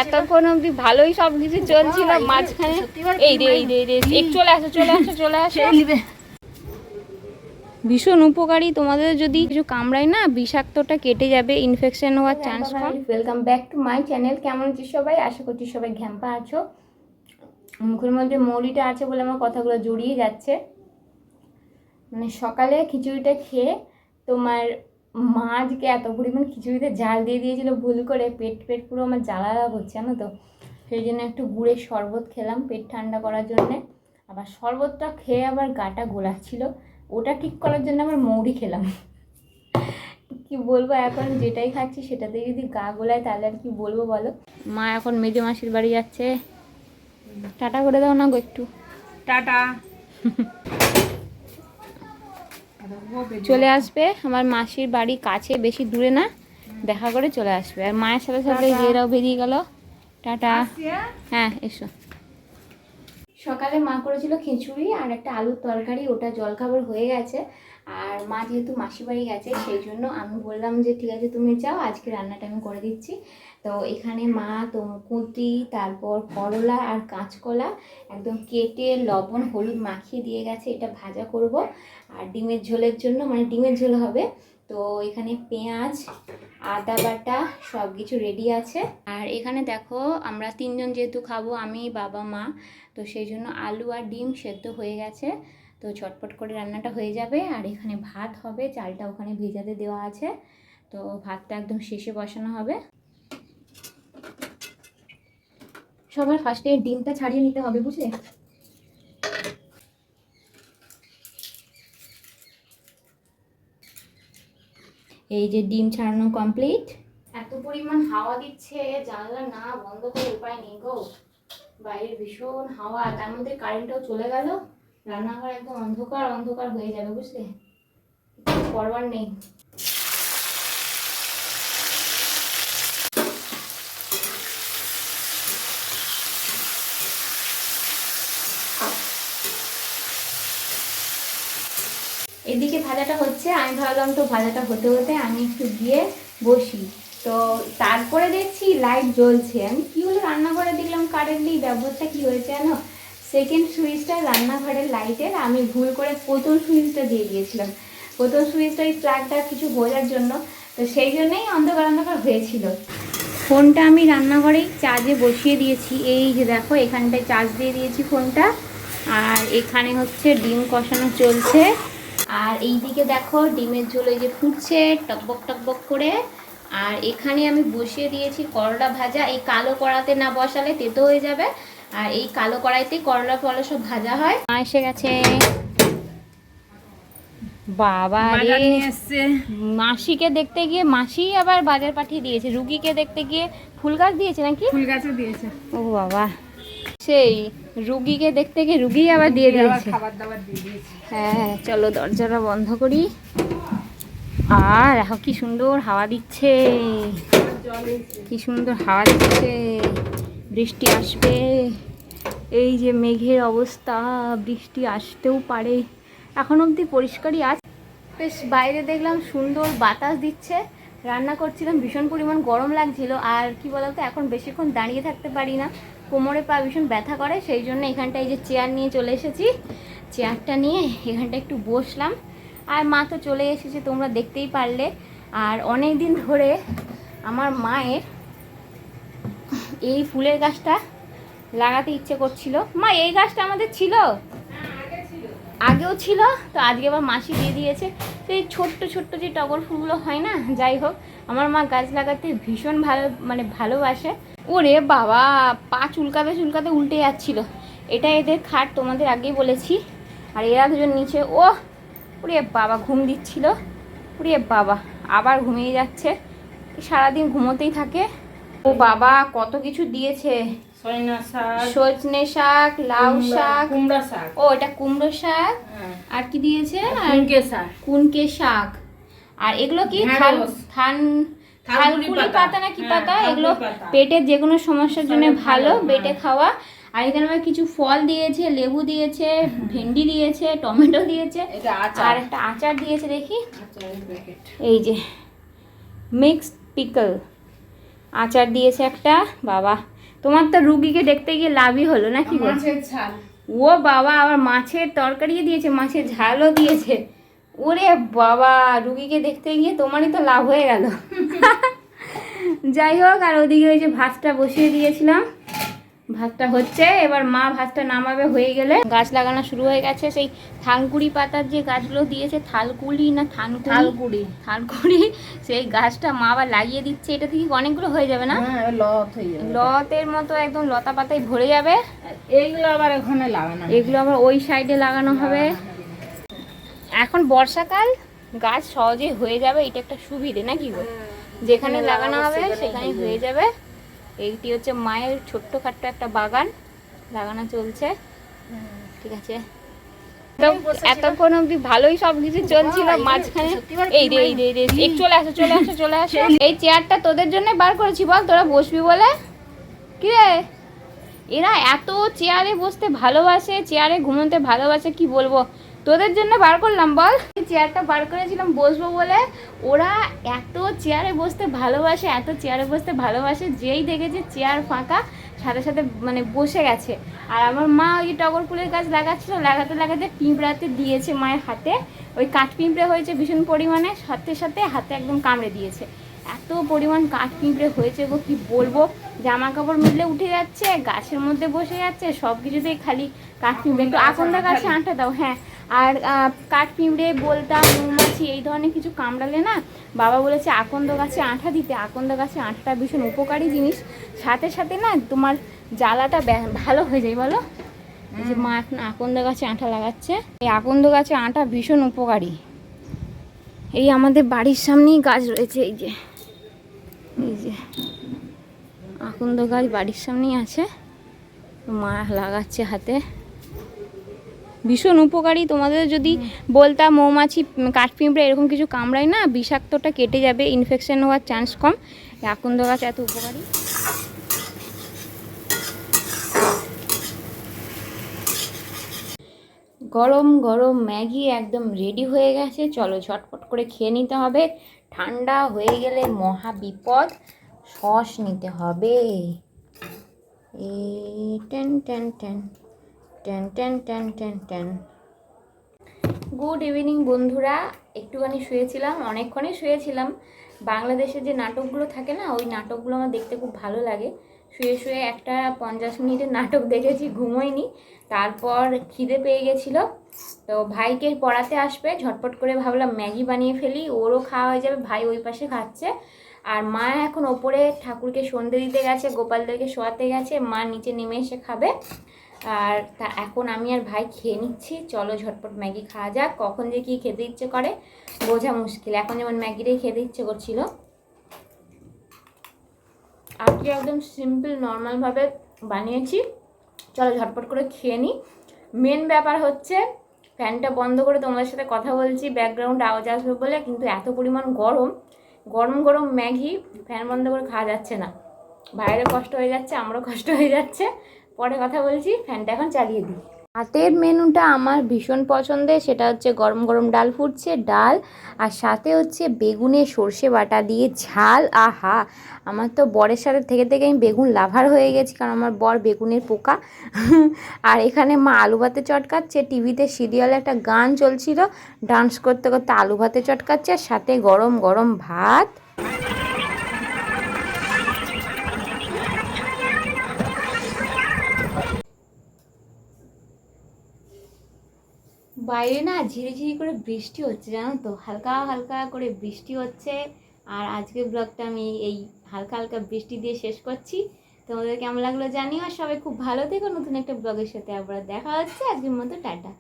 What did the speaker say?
এতক্ষণ অবধি ভালোই সব কিছু চলছিল, মাঝখানে এই রে চলে আসো। ভীষণ উপকারী, তোমাদের যদি কিছু কামড়ায় না বিষাক্তটা কেটে যাবে, ইনফেকশন হওয়ার chance com. Welcome back to my channel. কেমন আছো সবাই? আশা করছি সবাই ঘ্যাম্পা আছো। মুখের মধ্যে মৌরিটা আছে বলে আমার কথাগুলো জড়িয়ে যাচ্ছে। মানে সকালে খিচুড়িটা খেয়ে তোমার মা আজকে এত পরিমাণ খিচুড়িতে জাল দিয়ে দিয়েছিল ভুল করে, পেট পুরো আমার জ্বালা হচ্ছে জানো তো। সেই জন্য একটু গুড়ের শরবত খেলাম পেট ঠান্ডা করার জন্যে। আবার শরবতটা খেয়ে আবার গাটা গোলাচ্ছিল, ওটা ঠিক করার জন্য আবার মৌরি খেলাম। কি বলবো, এখন যেটাই খাচ্ছি সেটাতেই যদি গা গোলায় তাহলে আর কি বলবো বলো। মা এখন মেজো মাসির বাড়ি যাচ্ছে, টাটা করে দাও না গো একটু। টাটা। চলে আসবে, আমার মাসির বাড়ি কাছে, বেশি দূরে না, দেখা করে চলে আসবে। আর মায়ের সাথে সাথে এরাও বেরিয়ে গেল। টাটা। হ্যাঁ এসো। সকালে মা করেছিল খিচুড়ি আর একটা আলুর তরকারি, ওটা জলখাবার হয়ে গেছে। আর মা যেহেতু মাসি বাড়ি গেছে সেই জন্য আমি বললাম যে ঠিক আছে তুমি যাও, আজকে রান্নাটা আমি করে দিচ্ছি। তো এখানে মা কুঁতি, তারপর করলা আর কাঁচকলা একদম কেটে লবণ হলুদ মাখিয়ে দিয়ে গেছে, এটা ভাজা করব। আর ডিমের ঝোলের জন্য, মানে ডিমের ঝোল হবে, তো এখানে পেঁয়াজ আদা বাটা সব কিছু রেডি আছে। আর এখানে দেখো আমরা তিনজন যেহেতু খাবো, আমি বাবা মা, তো সেই জন্য আলু আর ডিম সেদ্ধ হয়ে গেছে, তো ঝটপট করে রান্নাটা হয়ে যাবে। আর এখানে ভাত হবে, চালটা ওখানে ভেজাতে দেওয়া আছে, তো ভাতটা একদম শেষে বসানো হবে। সবার ফার্স্টে ডিমটা ছাড়িয়ে নিতে হবে বুঝলে। এই যে ডিম ছাড়ানো কমপ্লিট। এত পরিমাণ হাওয়া দিচ্ছে, জানলা না বন্ধ করে উপায় নেই গো, বাইরের ভীষণ হাওয়া, তার মধ্যে কারেন্টটাও চলে গেল, রান্নাঘর একদম অন্ধকার হয়ে যাবে বুঝলে, করবার নেই। এদিকে ভাজাটা হচ্ছে, আমি ভাবলাম তো ভাজাটা হতে হতে আমি একটু গিয়ে বসি, তো তারপরে দেখছি লাইট জ্বলছে। আমি কি হলো রান্নাঘরে দেখলাম কারেন্ট নেই, ব্যবহারটা কি হয়েছে জানো, সেকেন্ড সুইচটা রান্নাঘরের লাইটের আমি ভুল করে প্রথম সুইচটা দিয়ে দিয়েছিলাম। প্রথম সুইচটা ওই প্লাগটা কিছু বোঝার জন্য, তো সেই জন্যই অন্ধকার হয়েছিল। ফোনটা আমি রান্নাঘরেই চার্জে বসিয়ে দিয়েছি, এই যে দেখো এখানটায় চার্জ দিয়ে দিয়েছি ফোনটা। আর এখানে হচ্ছে ডিম কষানো চলছে, আর এই দিকে দেখো ডিমের ঝোল এই যে ফুটছে টকবক করে। আর এখানে আমি বসিয়ে দিয়েছি করলা ভাজা, এই কালো কড়াতে না বসালে তেতো হয়ে যাবে, আর এই কালো কড়াইতেই করলা ফলা সব ভাজা হয়। মা এসে গেছে, বাবা রে, মাসিকে দেখতে গিয়ে মাসি আবার বাজার পাঠিয়ে দিয়েছে, রুগীকে দেখতে গিয়ে ফুল গাছ দিয়েছে নাকি, ফুল গাছও দিয়েছে। ও বাবা, সেই রুগীকে দেখতে গিয়ে রুগী আবার দিয়ে দিয়েছে, খাবার দাবার দিয়ে দিয়েছে। হ্যাঁ চলো দরজাটা বন্ধ করি। আর এখন কি সুন্দর হাওয়া দিচ্ছে, কি সুন্দর হাওয়া দিচ্ছে, বৃষ্টি আসবে, এই যে মেঘের অবস্থা, বৃষ্টি আসতেও পারে। এখন অবধি পরিষ্কারই আছে, বেশ বাইরে দেখলাম সুন্দর বাতাস দিচ্ছে। রান্না করছিলাম, ভীষণ পরিমাণ গরম লাগছিল, আর কি বলতো এখন বেশিক্ষণ দাঁড়িয়ে থাকতে পারি না, কোমরে পা ভীষণ ব্যথা করে, সেই জন্য এখানটা এই যে চেয়ার নিয়ে চলে এসেছি, চেয়ারটা নিয়ে এখানটা একটু বসলাম। আর মা তো চলে এসেছে, তোমরা দেখতেই পারলে। আর অনেক দিন ধরে আমার মায়ের এই ফুলের গাছটা লাগাতে ইচ্ছে করছিল। মা এই গাছটা আমাদের ছিল, আগেও ছিল, তো আজকে আবার মাসি দিয়ে দিয়েছে। তো এই ছোট্ট যে টগর ফুলগুলো হয় না, যাই হোক আমার মা গাছ লাগাতে ভীষণ ভালোবাসে। ওরে বাবা, পা চুলকাতে উল্টে যাচ্ছিল। এটা এদের খাট, তোমাদের আগেই বলেছি। আর এরা দুজন নিচে, ওরে বাবা ঘুম দিচ্ছিল, ওরে বাবা আবার ঘুমিয়ে যাচ্ছে, সারাদিন ঘুমোতেই থাকে। ও বাবা কত কিছু দিয়েছে, সজনে শাক, লাউ শাক, কুমড়া শাক, ও এটা কুমড়ো শাক, আর কি দিয়েছে, কুনকে শাক। আর এগুলো কি থানকুনি পাতা না কি পাতা, এগুলো পেটের যে কোনো সমস্যার জন্য ভালো, বেটে খাওয়া। আর এখানে আবার কিছু ফল দিয়েছে, লেবু দিয়েছে, ভেন্ডি দিয়েছে, টমেটো দিয়েছে, আর একটা আচার দিয়েছে দেখি, এই যে মিক্সড পিকল। আচার দিয়েছে একটা। বাবা, তোমার তো রুগীকে দেখতে গিয়ে লাভই হলো না কি? মাছের ঝাল। ও বাবা, আবার মাছের তরকারি দিয়েছে, মাছের ঝালও দিয়েছে। ওরে বাবা, রুগীকে দেখতে গিয়ে তোমারই তো লাভ হয়ে গেল। যাই হোক, আর ওদিকে ওই যে ভাতটা বসিয়ে দিয়েছিলাম, ভাতটা হচ্ছে। এবার মা ভাতটা নামাবে, হয়ে গেলে গাছ লাগানো শুরু হয়ে গেছে। সেই থানকুড়ি পাতার যে গাছগুলো দিয়েছে, থালকুড়ি না থানকুড়ি, থানকুড়ি, সেই গাছটা মা আবার লাগিয়ে দিচ্ছে। এটা থেকে অনেকগুলো হয়ে যাবে না? লত হয়ে যাবে, লতের মতো একদম লতা পাতায় ভরে যাবে। এইগুলো আবার ওখানে লাগানো, এগুলো আবার ওই সাইডে লাগানো হবে। এখন বর্ষাকাল, গাছ সহজে হয়ে যাবে, এটা একটা সুবিধে নাকি গো? যেখানে লাগানো হবে সেখানে হয়ে যাবে। এইটি হচ্ছে মায়ের ছোট্টখাট্ট একটা বাগান, লাগানো চলছে। ঠিক আছে, এতক্ষণ অব্দি ভালোই সব কিছু চলছিল, মাঝখানে এই রে এই রে এই রে, এই চলে আসো চলে আসো চলে আসো। এই চেয়ারটা তোদের জন্য বার করেছি, বল তোরা বসবি বলে। কি রে, এরা এত চেয়ারে বসতে ভালোবাসে, চেয়ারে ঘুমোতে ভালোবাসে, কি বলবো, তোদের জন্য বার করলাম বল। চেয়ারটা বার করেছিলাম বসবো বলে, ওরা এত চেয়ারে বসতে ভালোবাসে, এত চেয়ারে বসতে ভালোবাসে, যেই দেখেছে চেয়ার ফাঁকা সাথে সাথে মানে বসে গেছে। আর আমার মা ওই টগর ফুলের গাছ লাগাচ্ছিল, লাগাতে লাগাতে পিঁপড়াতে দিয়েছে মায়ের হাতে, ওই কাঠ পিঁপড়ে হয়েছে ভীষণ পরিমাণে, সাথে সাথে হাতে একদম কামড়ে দিয়েছে। এত পরিমাণ কাঠ পিঁপড়ে হয়েছে গো, কি বলবো, জামা কাপড় মিলে উঠে যাচ্ছে, গাছের মধ্যে বসে যাচ্ছে, সব কিছুতেই খালি কাঠ পিঁপড়ে। একটু আকন্দা গাছে আঁটা দাও। হ্যাঁ, আর কাঠ পিঁপড়ে, বলতাম মৌমাছি, এই ধরনের কিছু কামড়ালে না, বাবা বলেছে আকন্দ গাছে আঠা দিতে। আকন্দ গাছে আঠাটা ভীষণ উপকারী জিনিস, সাথে সাথে না তোমার জ্বালাটা ভালো হয়ে যায় বলো। এই যে মা এখন আকন্দ গাছে আঠা লাগাচ্ছে, এই আকন্দ গাছে আঠা ভীষণ উপকারী। এই আমাদের বাড়ির সামনেই গাছ রয়েছে, এই যে আকন্দ গাছ বাড়ির সামনেই আছে, মা লাগাচ্ছে হাতে, ভীষণ উপকারী। তোমাদের যদি বলতাম মৌমাছি, কাঠপিঁপড়ে এরকম কিছু কামড়ায় না, বিষাক্তটা কেটে যাবে, ইনফেকশন হওয়ার চান্স কম। আকন্দ গাছ এত উপকারী। গরম গরম ম্যাগি একদম রেডি হয়ে গেছে, চলো ঝটপট করে খেয়ে নিতে হবে, ঠান্ডা হয়ে গেলে মহা বিপদ। সস নিতে হবে। Ten ten ten ten ten ten ten ten. Good evening বন্ধুরা, একটুখানি শুয়েছিলাম, অনেকক্ষণই শুয়েছিলাম। বাংলাদেশে যে নাটকগুলো থাকে না, ওই নাটকগুলো আমার দেখতে খুব ভালো লাগে। শুয়ে শুয়ে একটা 50 মিনিটের নাটক দেখেছি, ঘুমোইনি। তারপর খিদে পেয়ে গেছিলো, তো ভাইকে পড়াতে আসবে, ঝটপট করে ভাবলাম ম্যাগি বানিয়ে ফেলি, ওরও খাওয়া হয়ে যাবে। ভাই ওই পাশে খাচ্ছে, আর মা এখন ওপরে ঠাকুরকে সন্ধে দিতে গেছে, গোপালদেরকে শোয়াতে গেছে, মা নিচে নেমে এসে খাবে। আর তা এখন আমি আর ভাই খেয়ে নিচ্ছি। চলো ঝটপট ম্যাগি খাওয়া যাক। কখন যে কী খেতে ইচ্ছে করে বোঝা মুশকিল। এখন যেমন ম্যাগিটাই খেতে ইচ্ছে করছিল, আজকে একদম সিম্পল নর্মালভাবে বানিয়েছি। চলো ঝটপট করে খেয়ে নিই। মেন ব্যাপার হচ্ছে ফ্যানটা বন্ধ করে তোমাদের সাথে কথা বলছি, ব্যাকগ্রাউন্ড আওয়াজ আসবে বলে, কিন্তু এত পরিমাণ গরম, গরম গরম ম্যাগি ফ্যান বন্ধ করে খাওয়া যাচ্ছে না। বাইরে কষ্ট হয়ে যাচ্ছে, আমারও কষ্ট হয়ে যাচ্ছে। পরে কথা বলছি, ফ্যানটা এখন চালিয়ে দিই। রাতের মেনুটা আমার ভীষণ পছন্দের, সেটা হচ্ছে গরম গরম ডাল ফুটছে, ডাল আর সাথে হচ্ছে বেগুনের সর্ষে বাটা দিয়ে ঝাল। আহা, আমার তো বরের সাথে থেকে থেকে আমি বেগুন লাভার হয়ে গেছি, কারণ আমার বর বেগুনের পোকা। আর এখানে মা আলু ভাতে চটকাচ্ছে, টিভিতে সিরিয়ালে একটা গান চলছিল, ডান্স করতে করতে আলু ভাতে চটকাচ্ছে, আর সাথে গরম গরম ভাত। বাইরে না ঝিরিঝিরি করে বৃষ্টি হচ্ছে, জানো তো, হালকা হালকা করে বৃষ্টি হচ্ছে। আর আজকের ব্লগটা আমি এই হালকা হালকা বৃষ্টি দিয়ে শেষ করছি। তোমাদের কেমন লাগলো জানিও, আর সবাই খুব ভালো থেকো। নতুন একটা ব্লগের সাথে আবার দেখা হচ্ছে, আজকের মতো টাটা।